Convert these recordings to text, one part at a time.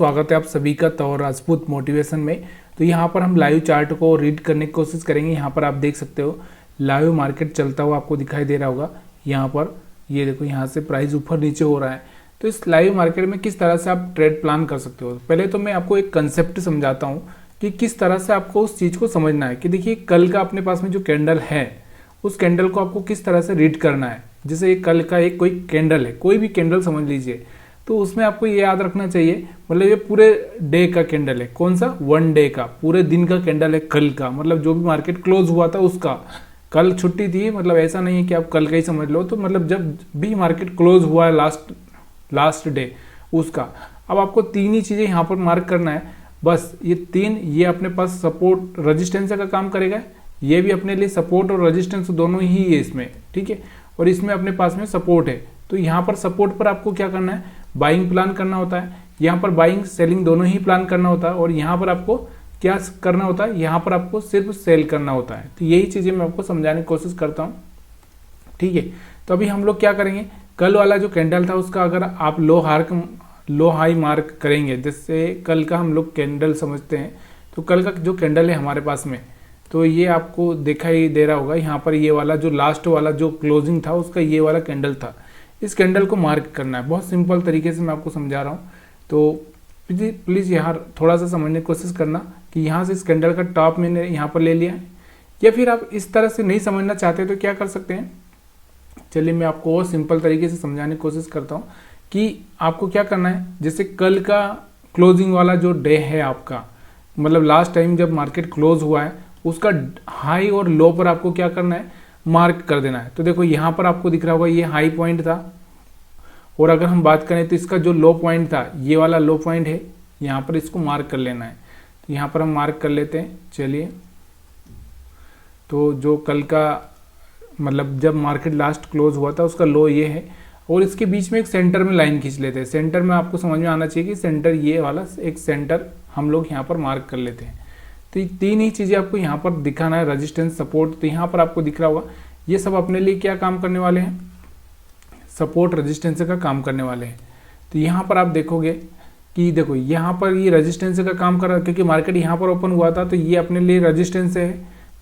स्वागत है आप सभी का तौर राजपूत मोटिवेशन में। तो यहाँ पर हम लाइव चार्ट को रीड करने की कोशिश करेंगे। यहाँ पर आप देख सकते हो लाइव मार्केट चलता हुआ आपको दिखाई दे रहा होगा। यहाँ पर ये देखो, यहाँ से प्राइस ऊपर नीचे हो रहा है। तो इस लाइव मार्केट में किस तरह से आप ट्रेड प्लान कर सकते हो। पहले तो मैं आपको एक कंसेप्ट समझाता हूँ कि किस तरह से आपको उस चीज़ को समझना है कि देखिए कल का अपने पास में जो कैंडल है उस कैंडल को आपको किस तरह से रीड करना है। जैसे ये कल का एक कोई कैंडल है, कोई भी कैंडल समझ लीजिए, तो उसमें आपको ये याद रखना चाहिए मतलब ये पूरे डे का कैंडल है। कौन सा? वन डे का, पूरे दिन का कैंडल है कल का, मतलब जो भी मार्केट क्लोज हुआ था उसका। कल छुट्टी थी, मतलब ऐसा नहीं है कि आप कल का ही समझ लो, तो मतलब जब भी मार्केट क्लोज हुआ है लास्ट डे उसका। अब आपको तीन ही चीज़ें यहाँ पर मार्क करना है बस। ये तीन, ये अपने पास सपोर्ट रेजिस्टेंस का काम करेगा, ये भी अपने लिए सपोर्ट और रेजिस्टेंस दोनों ही है इसमें, ठीक है। और इसमें अपने पास में सपोर्ट है, तो यहाँ पर सपोर्ट पर आपको क्या करना है, बाइंग प्लान करना होता है। यहाँ पर बाइंग सेलिंग दोनों ही प्लान करना होता है। और यहाँ पर आपको क्या करना होता है, यहाँ पर आपको सिर्फ सेल करना होता है। तो यही चीज़ें मैं आपको समझाने की कोशिश करता हूँ, ठीक है। तो अभी हम लोग क्या करेंगे, कल वाला जो कैंडल था उसका अगर आप लो हाई मार्क करेंगे, जैसे कल का हम लोग कैंडल समझते हैं, तो कल का जो कैंडल है हमारे पास में, तो ये आपको दिखाई दे रहा होगा। यहाँ पर ये वाला जो लास्ट वाला जो क्लोजिंग था उसका ये वाला कैंडल था। इस कैंडल को मार्क करना है, बहुत सिंपल तरीके से मैं आपको समझा रहा हूँ। तो प्लीज़ यहाँ थोड़ा सा समझने की कोशिश करना कि यहाँ से इस कैंडल का टॉप मैंने यहाँ पर ले लिया है। या फिर आप इस तरह से नहीं समझना चाहते तो क्या कर सकते हैं, चलिए मैं आपको और सिंपल तरीके से समझाने की कोशिश करता हूँ कि आपको क्या करना है। जैसे कल का क्लोजिंग वाला जो डे है आपका, मतलब लास्ट टाइम जब मार्केट क्लोज हुआ है उसका हाई और लो पर आपको क्या करना है, मार्क कर देना है। तो देखो यहाँ पर आपको दिख रहा होगा ये हाई पॉइंट था, और अगर हम बात करें तो इसका जो लो पॉइंट था ये वाला लो पॉइंट है, यहाँ पर इसको मार्क कर लेना है। तो यहाँ पर हम मार्क कर लेते हैं, चलिए। तो जो कल का मतलब जब मार्केट लास्ट क्लोज हुआ था उसका लो ये है, और इसके बीच में एक सेंटर में लाइन खींच लेते हैं। सेंटर में आपको समझ में आना चाहिए कि सेंटर ये वाला एक सेंटर हम लोग यहाँ पर मार्क कर लेते हैं। तो ये तीन ही चीज़ें आपको यहाँ पर दिखाना है, रेजिस्टेंस, सपोर्ट। तो यहाँ पर आपको दिख रहा होगा ये सब अपने लिए क्या काम करने वाले हैं, सपोर्ट रेजिस्टेंस का काम करने वाले हैं। तो यहाँ पर आप देखोगे कि देखो यहाँ पर ये रेजिस्टेंस का काम कर रहा है, क्योंकि मार्केट यहाँ पर ओपन हुआ था तो ये अपने लिए रेजिस्टेंस है।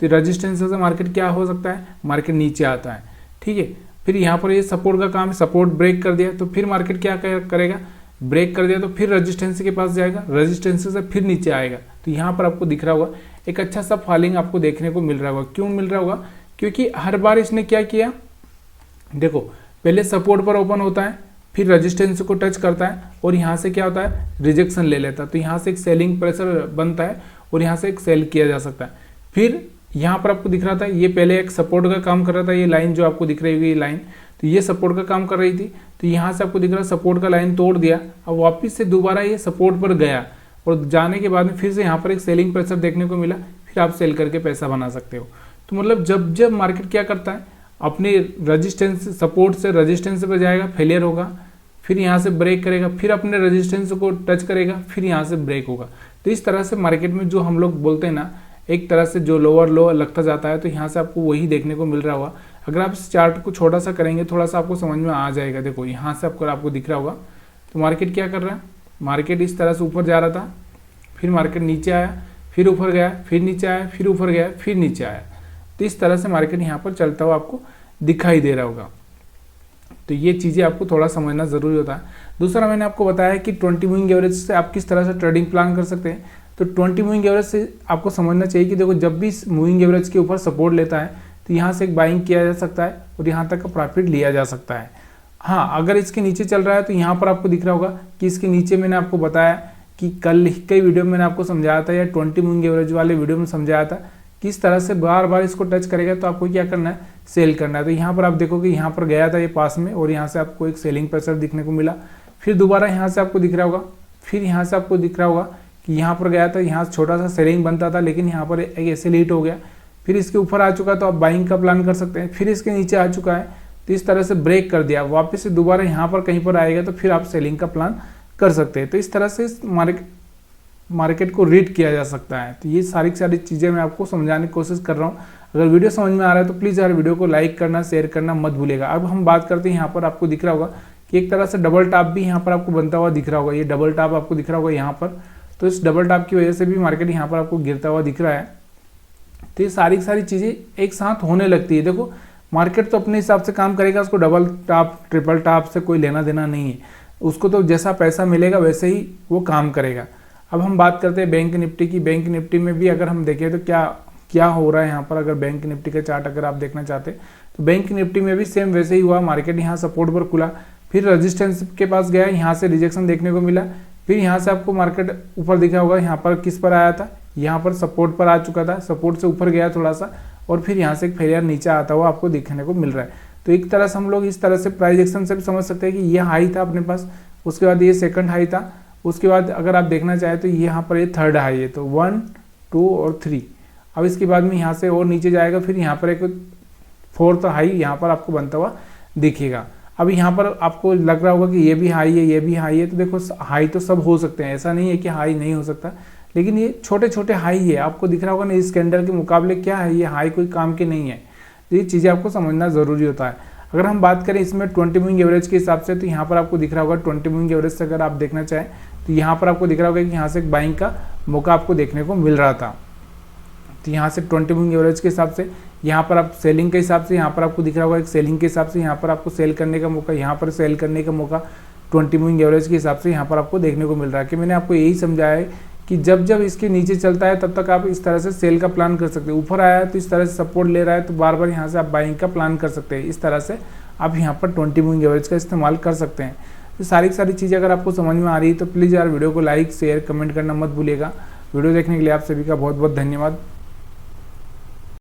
तो रेजिस्टेंस से मार्केट क्या हो सकता है, मार्केट नीचे आता है, ठीक है। फिर यहाँ पर ये सपोर्ट का काम है, सपोर्ट ब्रेक कर दिया तो फिर मार्केट क्या करेगा, ब्रेक कर दिया तो फिर रेजिस्टेंस के पास जाएगा, रेजिस्टेंस से फिर नीचे आएगा। तो यहाँ पर आपको दिख रहा होगा एक अच्छा सा फॉलिंग आपको देखने को मिल रहा होगा। क्यों मिल रहा होगा, क्योंकि हर बार इसने क्या किया, देखो पहले सपोर्ट पर ओपन होता है, फिर रेजिस्टेंस को टच करता है और यहाँ से क्या होता है, रिजेक्शन ले लेता है। तो यहाँ से एक सेलिंग प्रेशर बनता है और यहाँ से एक सेल किया जा सकता है। फिर यहाँ पर आपको दिख रहा था ये पहले एक सपोर्ट का काम कर रहा था, ये लाइन जो आपको दिख रही होगी ये लाइन, तो ये सपोर्ट का काम कर रही थी। तो यहाँ से आपको दिख रहा है सपोर्ट का लाइन तोड़ दिया, अब वापस से दोबारा ये सपोर्ट पर गया और जाने के बाद में फिर से यहाँ पर एक सेलिंग प्रेशर देखने को मिला, फिर आप सेल करके पैसा बना सकते हो। तो मतलब जब मार्केट क्या करता है, अपने रेजिस्टेंस, सपोर्ट से रेजिस्टेंस पर जाएगा, फेलियर होगा, फिर यहाँ से ब्रेक करेगा, फिर अपने रेजिस्टेंस को टच करेगा, फिर यहाँ से ब्रेक होगा। तो इस तरह से मार्केट में जो हम लोग बोलते हैं ना, एक तरह से जो लोअर लो लगता जाता है, तो यहाँ से आपको वही देखने को मिल रहा होगा। अगर आप इस चार्ट को छोटा सा करेंगे थोड़ा सा आपको समझ में आ जाएगा। देखो यहाँ से आपको दिख रहा होगा, तो मार्केट क्या कर रहा है, मार्केट इस तरह से ऊपर जा रहा था, फिर मार्केट नीचे आया, फिर ऊपर गया, फिर नीचे आया, फिर ऊपर गया, फिर नीचे आया। तो इस तरह से मार्केट यहाँ पर चलता हुआ आपको दिखाई दे रहा होगा। तो ये चीज़ें आपको थोड़ा समझना ज़रूरी होता है। दूसरा मैंने आपको बताया कि 20 मूविंग एवरेज से आप किस तरह से ट्रेडिंग प्लान कर सकते हैं। तो 20 मूविंग एवरेज से आपको समझना चाहिए कि देखो जब भी मूविंग एवरेज के ऊपर सपोर्ट लेता है तो यहाँ से एक बाइंग किया जा सकता है और यहाँ तक का प्रॉफिट लिया जा सकता है। हाँ, अगर इसके नीचे चल रहा है तो यहाँ पर आपको दिख रहा होगा कि इसके नीचे मैंने आपको बताया कि कल कई वीडियो में मैंने आपको समझाया था, या 20 मूविंग एवरेज वाले वीडियो में समझाया था किस तरह से बार बार इसको टच करेगा तो आपको क्या करना है, सेल करना है। तो यहाँ पर आप देखोगे यहाँ पर गया था ये पास में और यहाँ से आपको एक सेलिंग प्रेशर दिखने को मिला, फिर दोबारा यहाँ से आपको दिख रहा होगा, फिर यहाँ से आपको दिख रहा होगा कि यहाँ पर गया था, यहाँ छोटा सा सेलिंग बनता था लेकिन यहाँ पर एक ऐसे लीट हो गया, फिर इसके ऊपर आ चुका तो आप बाइंग का प्लान कर सकते हैं। फिर इसके नीचे आ चुका है तो इस तरह से ब्रेक कर दिया, वापस से दोबारा यहाँ पर कहीं पर आएगा तो फिर आप सेलिंग का प्लान कर सकते हैं। तो इस तरह से मार्केट को रीड किया जा सकता है। तो ये सारी चीज़ें मैं आपको समझाने की कोशिश कर रहा हूँ। अगर वीडियो समझ में आ रहा है तो प्लीज़ यार वीडियो को लाइक करना, शेयर करना मत भूलेगा। अब हम बात करते हैं, यहाँ पर आपको दिख रहा होगा कि एक तरह से डबल टॉप भी यहाँ पर आपको बनता हुआ दिख रहा होगा, ये डबल टॉप आपको दिख रहा होगा यहाँ पर। तो इस डबल टॉप की वजह से भी मार्केट यहाँ पर आपको गिरता हुआ दिख रहा है। तो ये सारी चीज़ें एक साथ होने लगती है। देखो मार्केट तो अपने हिसाब से काम करेगा, उसको डबल टॉप ट्रिपल टॉप से कोई लेना देना नहीं है, उसको तो जैसा पैसा मिलेगा वैसे ही वो काम करेगा। अब हम बात करते हैं बैंक निफ्टी की। बैंक निफ्टी में भी अगर हम देखें तो क्या हो रहा है यहाँ पर, अगर बैंक निफ्टी का चार्ट अगर आप देखना चाहते हैं तो बैंक निफ्टी में भी सेम वैसे ही हुआ। मार्केट यहाँ सपोर्ट पर खुला, फिर रेजिस्टेंस के पास गया, यहाँ से रिजेक्शन देखने को मिला, फिर यहाँ से आपको मार्केट ऊपर दिखा होगा, यहाँ पर किस पर आया था, यहाँ पर सपोर्ट पर आ चुका था, सपोर्ट से ऊपर गया थोड़ा सा और फिर यहाँ से एक फेलियर नीचे आता हुआ आपको दिखने को मिल रहा है। तो एक तरह से हम लोग इस तरह से प्राइस एक्शन से भी समझ सकते हैं कि ये हाई था अपने पास, उसके बाद ये सेकंड हाई था, उसके बाद अगर आप देखना चाहें तो यहाँ पर ये थर्ड हाई है, तो 1 2 और 3। अब इसके बाद में यहाँ से और नीचे जाएगा, फिर यहाँ पर एक फोर्थ हाई यहाँ पर आपको बनता हुआ दिखेगा। अब यहाँ पर आपको लग रहा होगा कि ये भी हाई है, ये भी हाई है, तो देखो हाई तो सब हो सकते हैं, ऐसा नहीं है कि हाई नहीं हो सकता, लेकिन ये छोटे छोटे हाई है। आपको दिख रहा होगा ना इस कैंडल के मुकाबले क्या है, ये हाई कोई काम के नहीं है। तो ये चीज़ें आपको समझना ज़रूरी होता है। अगर हम बात करें इसमें 20 मूविंग एवरेज के हिसाब से, तो यहाँ पर आपको दिख रहा होगा 20 मूविंग एवरेज से अगर आप देखना चाहें तो यहाँ पर आपको दिख रहा होगा कि यहाँ से एक बाइंग का मौका आपको देखने को मिल रहा था। तो यहाँ से 20 मूविंग एवरेज के हिसाब से, यहाँ पर आप सेलिंग के हिसाब से, यहाँ पर आपको दिख रहा होगा एक सेलिंग के हिसाब से, यहाँ पर आपको सेल करने का मौका, यहाँ पर सेल करने का मौका 20 मूविंग एवरेज के हिसाब से यहाँ पर आपको देखने को मिल रहा है। कि मैंने आपको यही समझाया है कि जब इसके नीचे चलता है तब तक आप इस तरह से सेल का प्लान कर सकते हैं। ऊपर आया है तो इस तरह से सपोर्ट ले रहा है तो बार बार यहाँ से आप बाइंग का प्लान कर सकते हैं। इस तरह से आप यहाँ पर 20 मूविंग एवरेज का इस्तेमाल कर सकते हैं। तो सारी चीज़ें अगर आपको समझ में आ रही है तो प्लीज़ यार वीडियो को लाइक शेयर कमेंट करना मत भूलिएगा। वीडियो देखने के लिए आप सभी का बहुत बहुत धन्यवाद।